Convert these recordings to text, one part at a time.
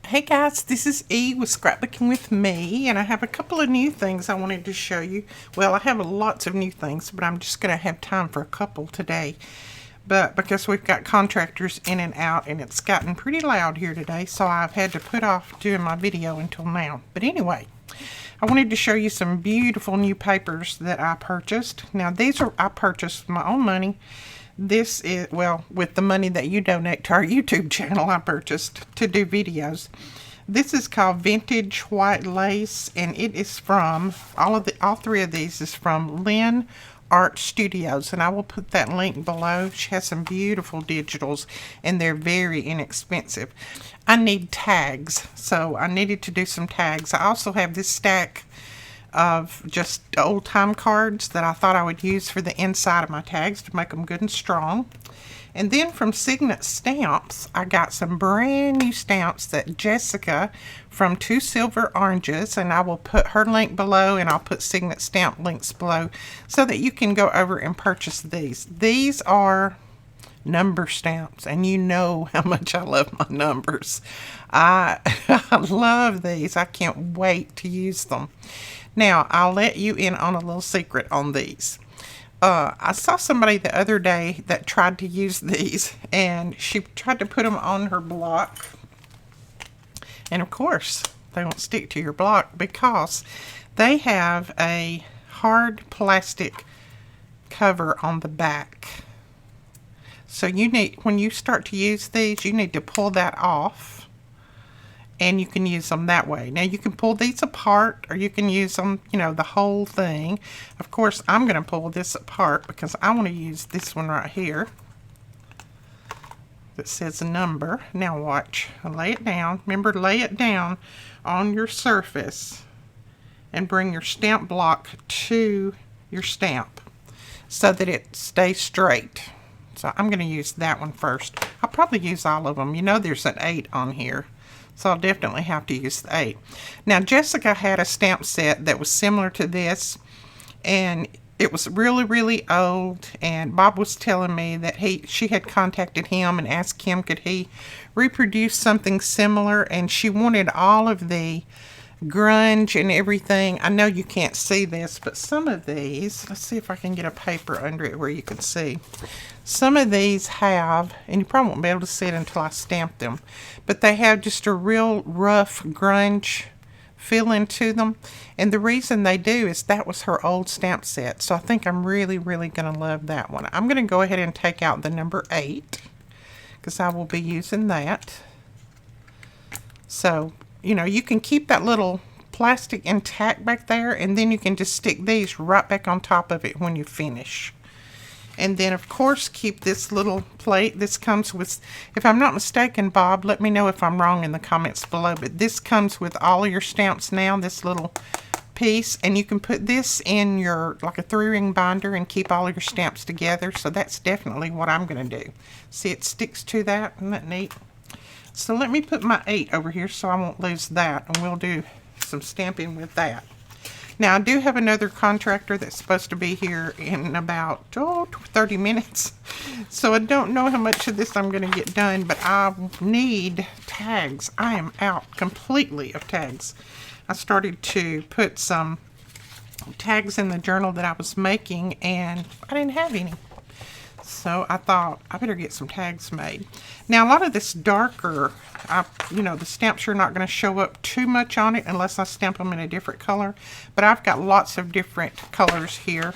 Hey guys, this is E with Scrapbooking with Me, and I have a couple of new things I wanted to show you. Well, I have lots of new things, but I'm just going to have time for a couple today. But because we've got contractors in and out, and it's gotten pretty loud here today, so I've had to put off doing my video until now. But anyway, I wanted to show you some beautiful new papers that I purchased. Now, I purchased with my own money. This is, well, with the money that you donate to our YouTube channel, I purchased to do videos. This is called Vintage White Lace, and it is from, all three of these is from Lynn Art Studios, and I will put that link below. She has some beautiful digitals, and they're very inexpensive. I need tags, so I needed to do some tags. I also have this stack of just old-time cards that I thought I would use for the inside of my tags to make them good and strong. And then from Signet Stamps, I got some brand new stamps that Jessica from Two Silver Oranges, and I will put her link below, and I'll put Signet Stamp links below so that you can go over and purchase these. These are number stamps, and you know how much I love my numbers. I love these. I can't wait to use them. Now, I'll let you in on a little secret on these. I saw somebody the other day that tried to use these, and she tried to put them on her block. And of course, they won't stick to your block because they have a hard plastic cover on the back. So when you start to use these, you need to pull that off. And you can use them that way. Now you can pull these apart, or you can use them, the whole thing. Of course, I'm going to pull this apart because I want to use this one right here that says a number. Now watch. I lay it down. Remember, lay it down on your surface and bring your stamp block to your stamp so that it stays straight. So I'm going to use that one first. I'll probably use all of them. There's an 8 on here. So I'll definitely have to use the 8. Now, Jessica had a stamp set that was similar to this, and it was really, really old. And Bob was telling me that she had contacted him and asked him could he reproduce something similar, and she wanted all of the grunge and everything. I know you can't see this, but some of these, let's see if I can get a paper under it where you can see. Some of these have, and you probably won't be able to see it until I stamp them, but they have just a real rough grunge feeling to them. And the reason they do is that was her old stamp set. So I think I'm really, really going to love that one. I'm going to go ahead and take out the number 8 because I will be using that. So, you can keep that little plastic intact back there, and then you can just stick these right back on top of it when you finish. And then, of course, keep this little plate. This comes with, if I'm not mistaken, Bob, let me know if I'm wrong in the comments below, but this comes with all your stamps now, this little piece, and you can put this in your, like a 3-ring binder, and keep all your stamps together. So that's definitely what I'm going to do. See, it sticks to that. Isn't that neat? So let me put my 8 over here so I won't lose that, and we'll do some stamping with that. Now, I do have another contractor that's supposed to be here in about 30 minutes. So I don't know how much of this I'm going to get done, but I need tags. I am out completely of tags. I started to put some tags in the journal that I was making, and I didn't have any. So I thought I better get some tags made. Now, a lot of this darker, the stamps are not going to show up too much on it unless I stamp them in a different color. But I've got lots of different colors here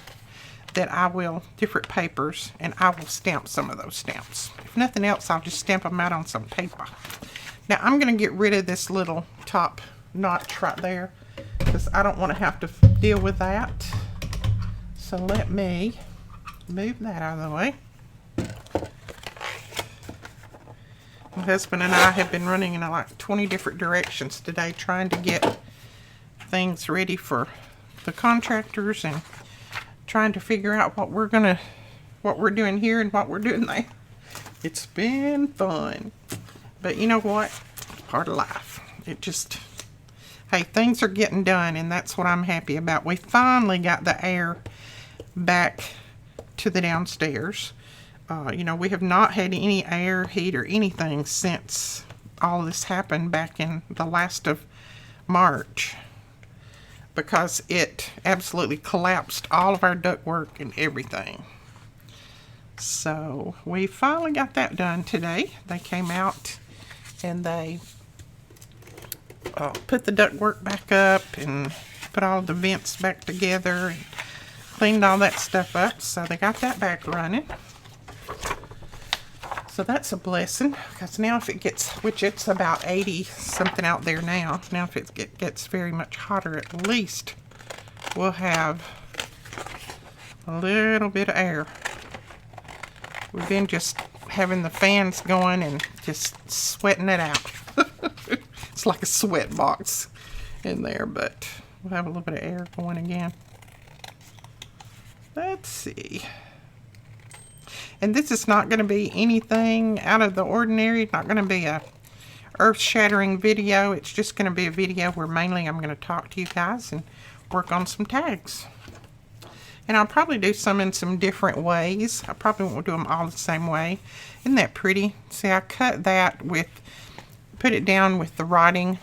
that different papers, and I will stamp some of those stamps. If nothing else, I'll just stamp them out on some paper. Now, I'm going to get rid of this little top notch right there because I don't want to have to deal with that. So let me move that out of the way. My husband and I have been running in like 20 different directions today trying to get things ready for the contractors and trying to figure out what we're doing here and what we're doing there. It's been fun. But you know what? It's part of life. Hey, things are getting done, and that's what I'm happy about. We finally got the air back to the downstairs. We have not had any air, heat, or anything since all this happened back in the last of March, because it absolutely collapsed all of our ductwork and everything. So we finally got that done today. They came out and they put the ductwork back up and put all the vents back together and cleaned all that stuff up. So they got that back running. So that's a blessing, because now if it gets, which it's about 80 something out there now, now if it gets very much hotter, at least we'll have a little bit of air. We've been just having the fans going and just sweating it out. It's like a sweat box in there, but we'll have a little bit of air going again. Let's see. And this is not going to be anything out of the ordinary. It's not going to be a earth-shattering video. It's just going to be a video where mainly I'm going to talk to you guys and work on some tags. And I'll probably do some in some different ways. I probably won't do them all the same way. Isn't that pretty? See, I cut that with, put it down with the writing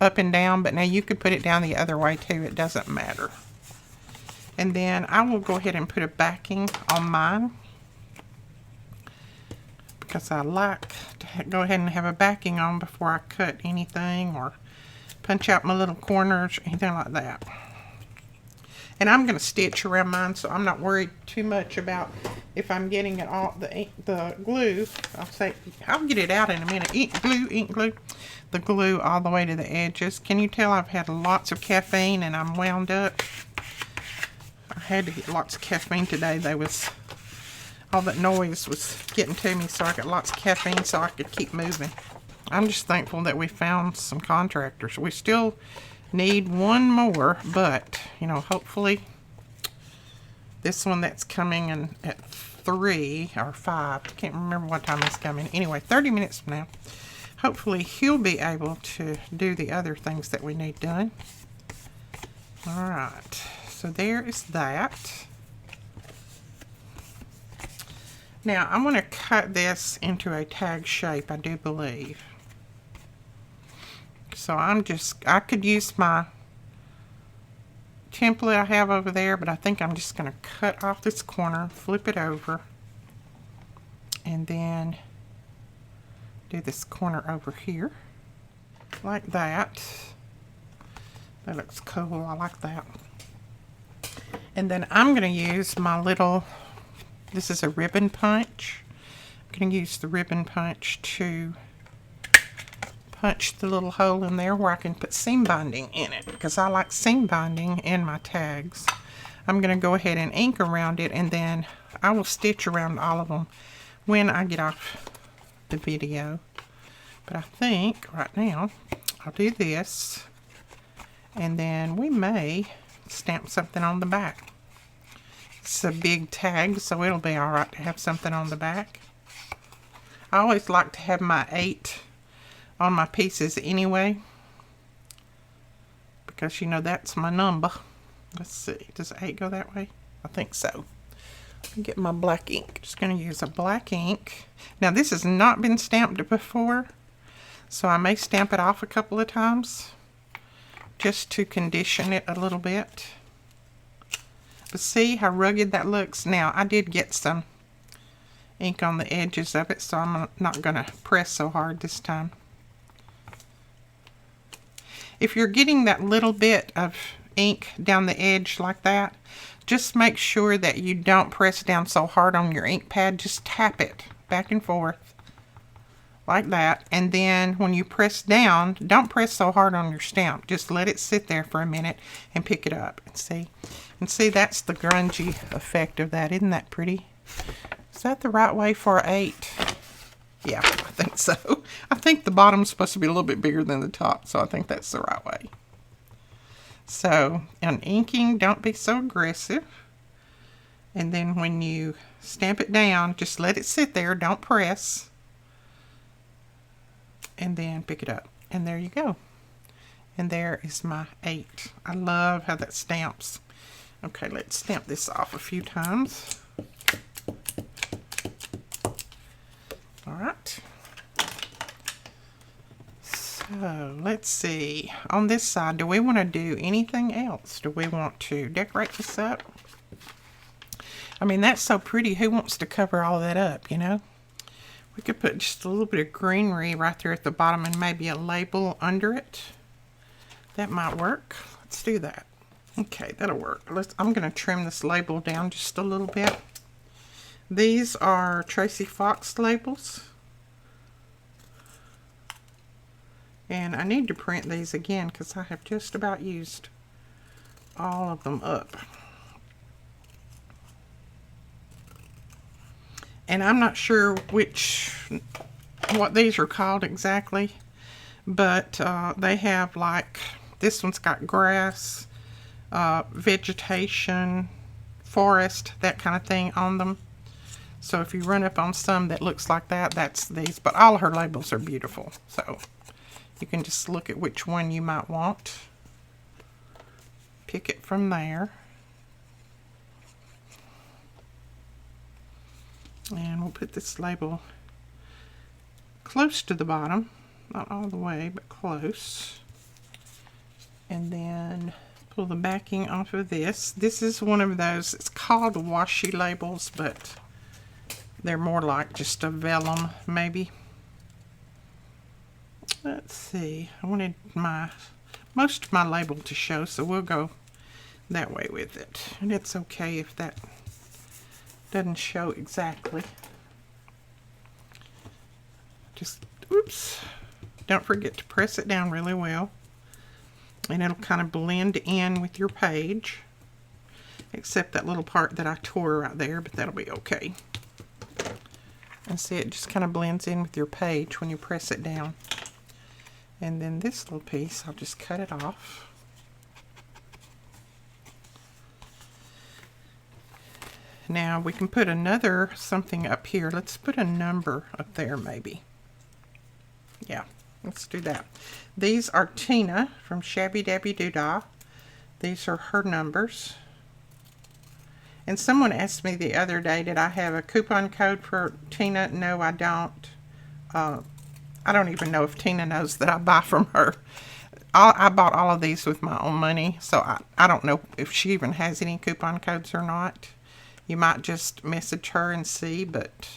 up and down, but now you could put it down the other way too. It doesn't matter. And then I will go ahead and put a backing on mine, because I like to go ahead and have a backing on before I cut anything or punch out my little corners or anything like that. And I'm going to stitch around mine, so I'm not worried too much about if I'm getting it all, the glue. I'll get it out in a minute. Ink glue, the glue all the way to the edges. Can you tell I've had lots of caffeine and I'm wound up? I had to get lots of caffeine today. All that noise was getting to me, so I got lots of caffeine so I could keep moving. I'm just thankful that we found some contractors. We still need one more, but you know, hopefully this one that's coming in at 3 or 5, I can't remember what time he's coming. Anyway, 30 minutes from now, hopefully he'll be able to do the other things that we need done. All right, so there is that. Now I'm going to cut this into a tag shape, I do believe. So I could use my template I have over there, but I think I'm just going to cut off this corner, flip it over, and then do this corner over here, like that. That looks cool, I like that. And then I'm going to use my little, this is a ribbon punch. I'm going to use the ribbon punch to punch the little hole in there where I can put seam binding in it, because I like seam binding in my tags. I'm going to go ahead and ink around it, and then I will stitch around all of them when I get off the video. But I think right now I'll do this, and then we may stamp something on the back. It's a big tag, so it'll be alright to have something on the back. I always like to have my 8 on my pieces anyway, because you know that's my number. Let's see, does 8 go that way? I think so. Let me get my black ink. Just going to use a black ink. Now this has not been stamped before, so I may stamp it off a couple of times just to condition it a little bit. But see how rugged that looks? Now I did get some ink on the edges of it, so I'm not going to press so hard this time. If you're getting that little bit of ink down the edge like that, just make sure that you don't press down so hard on your ink pad. Just tap it back and forth like that. And then when you press down, don't press so hard on your stamp. Just let it sit there for a minute and pick it up and see. And see, that's the grungy effect of that. Isn't that pretty? Is that the right way for 8? Yeah, I think so. I think the bottom's supposed to be a little bit bigger than the top, so I think that's the right way. So, on inking, don't be so aggressive. And then when you stamp it down, just let it sit there, don't press. And then pick it up. And there you go. And there is my 8. I love how that stamps. Okay, let's stamp this off a few times. Alright. So let's see. On this side, do we want to do anything else? Do we want to decorate this up? I mean, that's so pretty. Who wants to cover all that up, you know? We could put just a little bit of greenery right there at the bottom and maybe a label under it. That might work. Let's do that. Okay, that'll work. I'm going to trim this label down just a little bit. These are Tracy Fox labels. And I need to print these again because I have just about used all of them up. And I'm not sure what these are called exactly, but they have, like, this one's got grass, vegetation, forest, that kind of thing on them. So if you run up on some that looks like that, that's these. But all her labels are beautiful, so you can just look at which one you might want. Pick it from there. And we'll put this label close to the bottom. Not all the way, but close. And then pull the backing off of this. This is one of those, it's called washi labels, but they're more like just a vellum, maybe. Let's see. I wanted most of my label to show, so we'll go that way with it. And it's okay if that doesn't show exactly. Just, oops. Don't forget to press it down really well. And it'll kind of blend in with your page. Except that little part that I tore right there, but that'll be okay. And see, it just kind of blends in with your page when you press it down. And then this little piece, I'll just cut it off. Now we can put another something up here. Let's put a number up there maybe. Yeah, let's do that. These are Tina from Shabby Dabby Doodah. These are her numbers. And someone asked me the other day, did I have a coupon code for Tina? No, I don't. I don't even know if Tina knows that I buy from her. I bought all of these with my own money, so I don't know if she even has any coupon codes or not. You might just message her and see, but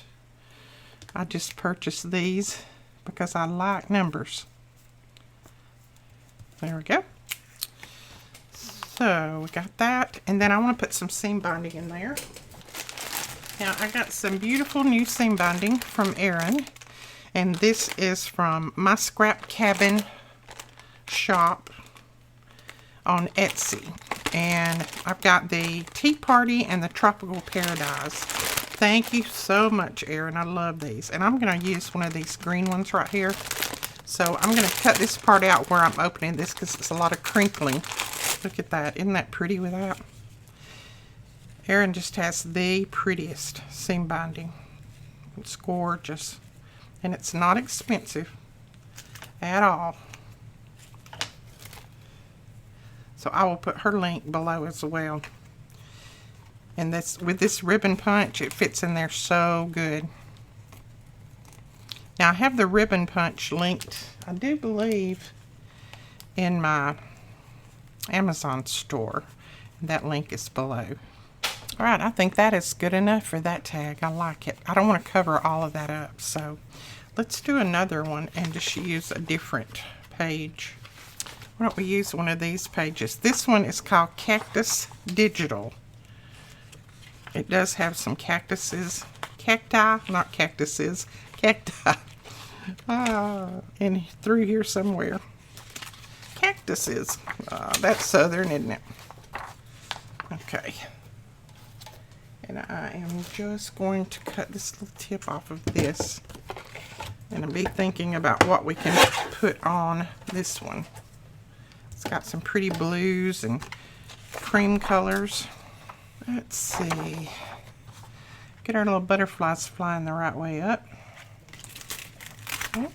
I just purchased these because I like numbers. There we go. So we got that, and then I want to put some seam binding in there. Now I got some beautiful new seam binding from Erin, and this is from My Scrap Cabin shop on Etsy. And I've got the Tea Party and the Tropical Paradise. Thank you so much, Erin. I love these. And I'm going to use one of these green ones right here. So I'm going to cut this part out where I'm opening this because it's a lot of crinkling. Look at that. Isn't that pretty with that? Erin just has the prettiest seam binding. It's gorgeous. And it's not expensive at all. So I will put her link below as well. And this, with this ribbon punch, it fits in there so good. Now I have the ribbon punch linked, I do believe, in my Amazon store. That link is below. Alright, I think that is good enough for that tag. I like it. I don't want to cover all of that up, so let's do another one and just use a different page. Why don't we use one of these pages? This one is called Cactus Digital. It does have some cactuses, cacti, not cactuses, cacti, in through here somewhere. Cactuses. That's southern, isn't it? Okay. And I am just going to cut this little tip off of this. And I'll be thinking about what we can put on this one. It's got some pretty blues and cream colors. Let's see. Get our little butterflies flying the right way up. Okay.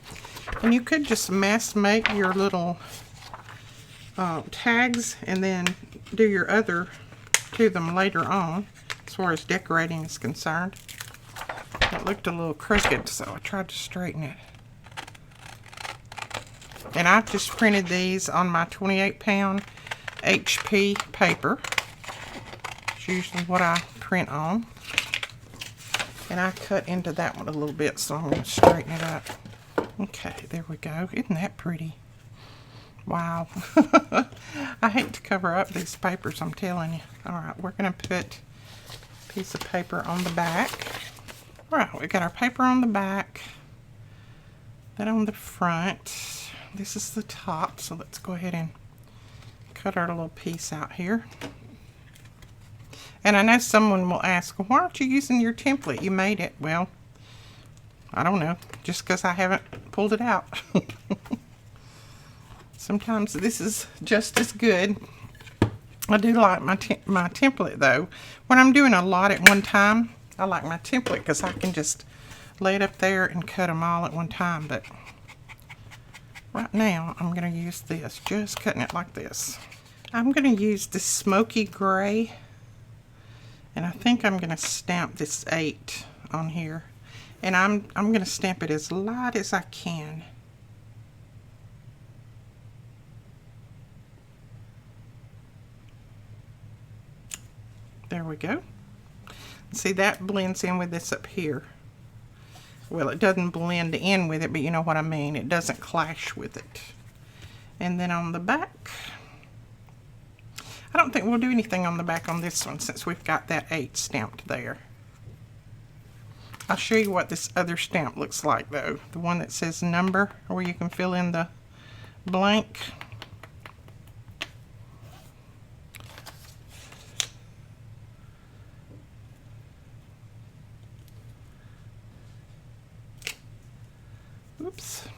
And you could just mass make your little tags and then do your other to them later on as far as decorating is concerned. It looked a little crooked, so I tried to straighten it. And I've just printed these on my 28-pound HP paper. It's usually what I print on. And I cut into that one a little bit, so I'm going to straighten it up. Okay, there we go. Isn't that pretty? Wow. I hate to cover up these papers, I'm telling you. Alright, we're going to put a piece of paper on the back. Alright, we got our paper on the back. That on the front. This is the top, so let's go ahead and cut our little piece out here. And I know someone will ask, why aren't you using your template? You made it. Well, I don't know. Just because I haven't pulled it out. Sometimes this is just as good. I do like my template though. When I'm doing a lot at one time, I like my template because I can just lay it up there and cut them all at one time. But right now, I'm going to use this. Just cutting it like this. I'm going to use this smoky gray. And I think I'm going to stamp this 8 on here. And I'm going to stamp it as light as I can. There we go. See, that blends in with this up here. Well, it doesn't blend in with it, but you know what I mean. It doesn't clash with it. And then on the back, I don't think we'll do anything on the back on this one since we've got that 8 stamped there. I'll show you what this other stamp looks like though. The one that says number, where you can fill in the blank. Oops.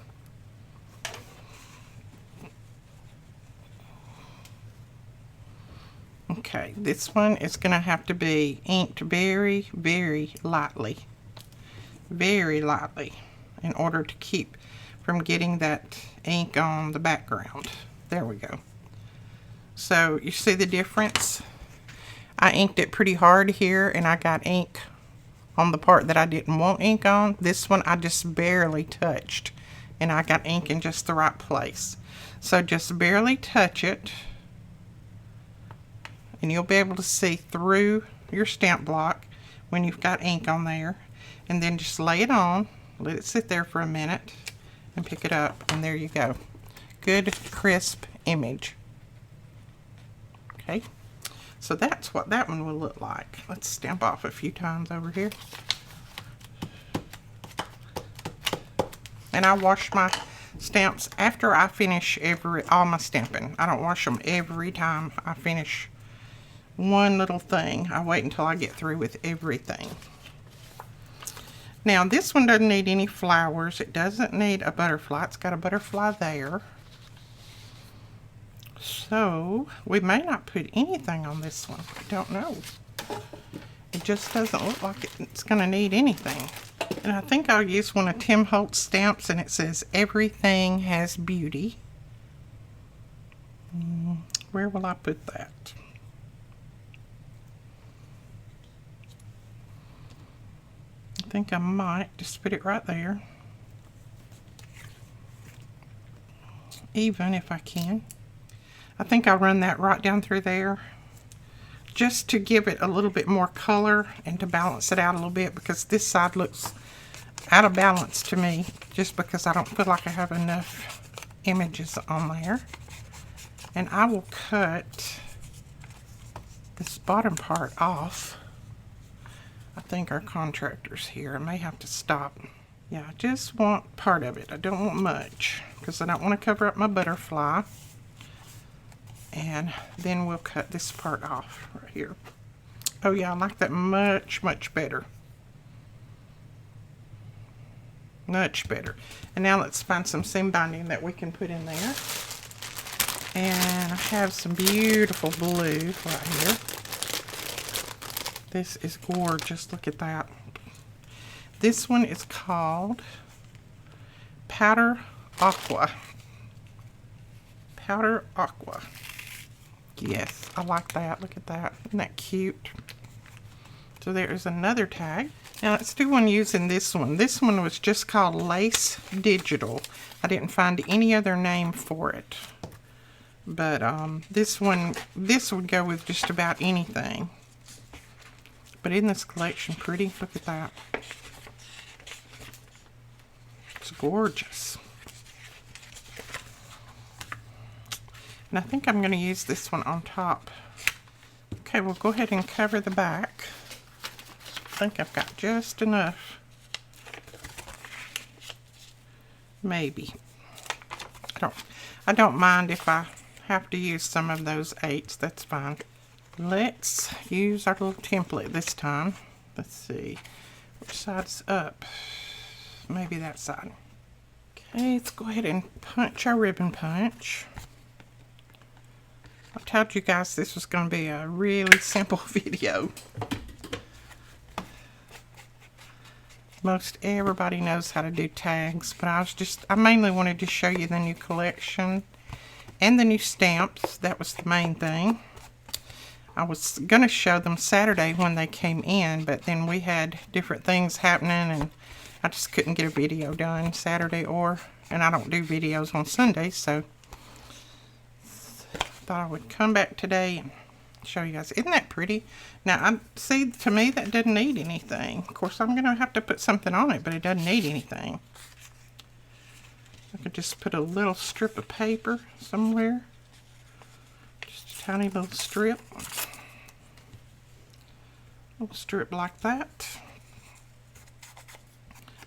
Okay, this one is going to have to be inked very, very lightly. Very lightly in order to keep from getting that ink on the background. There we go. So you see the difference? I inked it pretty hard here and I got ink on the part that I didn't want ink on. This one I just barely touched and I got ink in just the right place. So just barely touch it and you'll be able to see through your stamp block when you've got ink on there. And then just lay it on, let it sit there for a minute, and pick it up, and there you go. Good, crisp image. Okay, so that's what that one will look like. Let's stamp off a few times over here. And I wash my stamps after I finish all my stamping. I don't wash them every time I finish one little thing. I wait until I get through with everything. Now this one doesn't need any flowers. It doesn't need a butterfly. It's got a butterfly there. So we may not put anything on this one. I don't know. It just doesn't look like it's going to need anything. And I think I'll use one of Tim Holtz stamps and it says everything has beauty. Where will I put that? I think I might just put it right there, even if I can. I think I'll run that right down through there just to give it a little bit more color and to balance it out a little bit, because this side looks out of balance to me just because I don't feel like I have enough images on there. And I will cut this bottom part off. I think our contractor's here. I may have to stop. Yeah, I just want part of it. I don't want much because I don't want to cover up my butterfly. And then we'll cut this part off right here. Oh yeah, I like that much, much better. Much better. And now let's find some seam binding that we can put in there. And I have some beautiful blue right here. This is gorgeous. Look at that. This one is called Powder Aqua. Powder Aqua. Yes, I like that. Look at that. Isn't that cute? So there is another tag. Now let's do one using this one. This one was just called Lace Digital. I didn't find any other name for it. But this would go with just about anything. But isn't this collection pretty? Look at that. It's gorgeous. And I think I'm going to use this one on top. Okay, we'll go ahead and cover the back. I think I've got just enough. Maybe. I don't mind if I have to use some of those 8s. That's fine. Let's use our little template this time. Let's see. Which side's up? Maybe that side. Okay, let's go ahead and punch our ribbon punch. I told you guys this was going to be a really simple video. Most everybody knows how to do tags, but I mainly wanted to show you the new collection and the new stamps. That was the main thing. I was going to show them Saturday when they came in, but then we had different things happening and I just couldn't get a video done Saturday and I don't do videos on Sundays, so I thought I would come back today and show you guys. Isn't that pretty? Now, see, to me, that doesn't need anything. Of course, I'm going to have to put something on it, but it doesn't need anything. I could just put a little strip of paper somewhere. Just a tiny little strip. A little strip like that.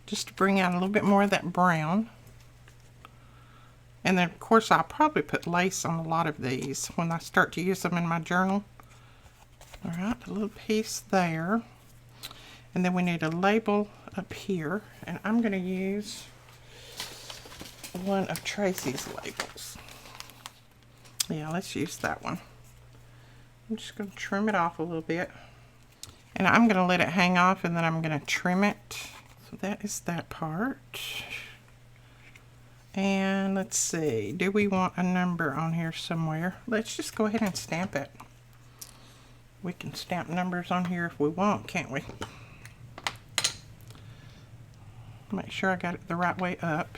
Just to bring out a little bit more of that brown. And then, of course, I'll probably put lace on a lot of these when I start to use them in my journal. All right, a little piece there. And then we need a label up here. And I'm going to use one of Tracy's labels. Yeah, let's use that one. I'm just going to trim it off a little bit. And I'm going to let it hang off and then I'm going to trim it. So that is that part. And let's see, do we want a number on here somewhere? Let's just go ahead and stamp it. We can stamp numbers on here if we want, can't we? Make sure I got it the right way up.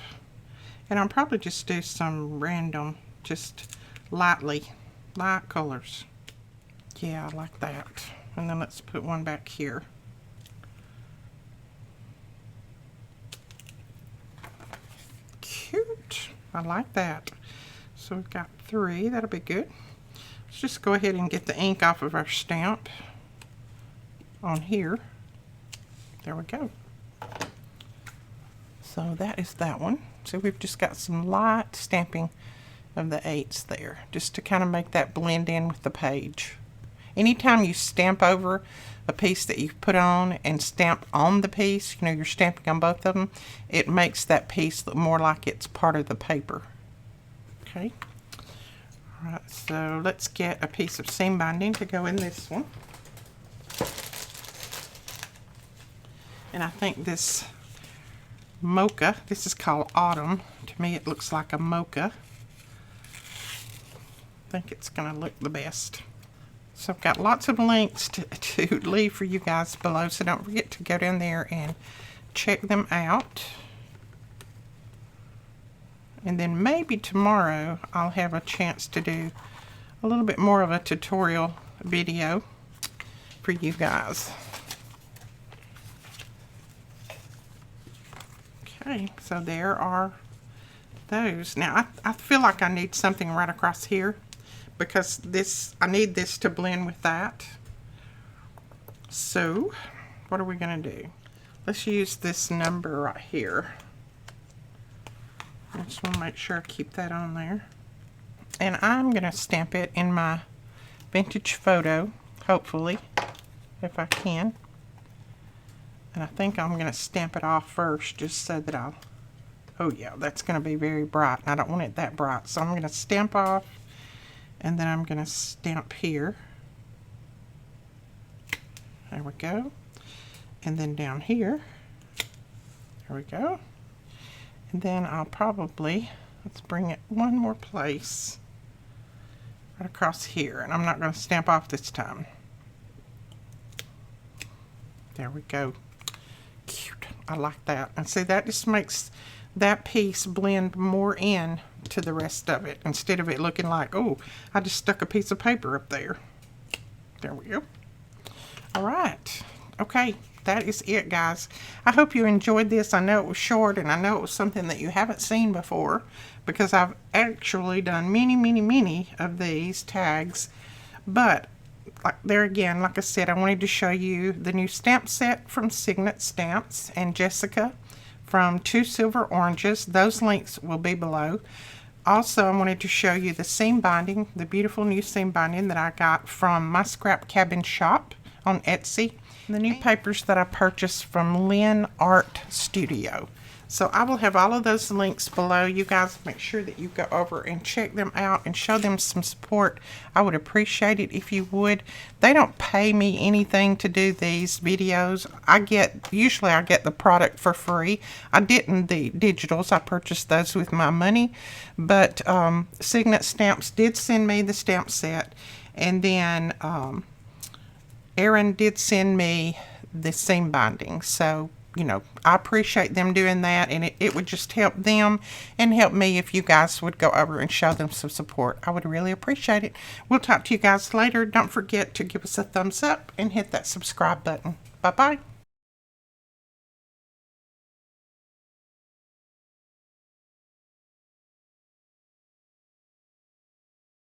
And I'll probably just do some random, just light colors. Yeah, like that. And then let's put one back here. Cute. I like that. So we've got 3. That'll be good. Let's just go ahead and get the ink off of our stamp on here. There we go. So that is that one. So we've just got some light stamping of the 8s there, just to kind of make that blend in with the page. Anytime you stamp over a piece that you put on and stamp on the piece, you know, you're stamping on both of them, it makes that piece look more like it's part of the paper. Okay. All right, so let's get a piece of seam binding to go in this one. And I think this mocha, this is called Autumn. To me it looks like a mocha. I think it's going to look the best. So I've got lots of links to leave for you guys below, so don't forget to go down there and check them out. And then maybe tomorrow I'll have a chance to do a little bit more of a tutorial video for you guys. Okay, so there are those. Now I feel like I need something right across here, because I need this to blend with that. So what are we going to do? Let's use this number right here. I just want to make sure I keep that on there. And I'm going to stamp it in my vintage photo, hopefully, if I can. And I think I'm going to stamp it off first, just so that I'll... Oh yeah, that's going to be very bright. I don't want it that bright. So I'm going to stamp off. And then I'm going to stamp here. There we go. And then down here. There we go. And then I'll probably, let's bring it one more place. Right across here. And I'm not going to stamp off this time. There we go. I like that. And see, that just makes that piece blend more in to the rest of it, instead of it looking like, oh, I just stuck a piece of paper up there. There we go. All right. Okay, that is it, guys. I hope you enjoyed this. I know it was short, and I know it was something that you haven't seen before, because I've actually done many of these tags. But there again, like I said, I wanted to show you the new stamp set from Signet Stamps and Jessica from Two Silver Oranges. Those links will be below. Also, I wanted to show you the seam binding, the beautiful new seam binding that I got from My Scrap Cabin Shop on Etsy. The new papers that I purchased from Lynn Art Studio. So I will have all of those links below. You guys make sure that you go over and check them out and show them some support. I would appreciate it if you would. They don't pay me anything to do these videos. Usually I get the product for free. I didn't the digitals. I purchased those with my money. But Signet Stamps did send me the stamp set. And then Erin did send me the seam binding. So, you know, I appreciate them doing that, and it would just help them and help me if you guys would go over and show them some support. I would really appreciate it. We'll talk to you guys later. Don't forget to give us a thumbs up and hit that subscribe button. Bye-bye.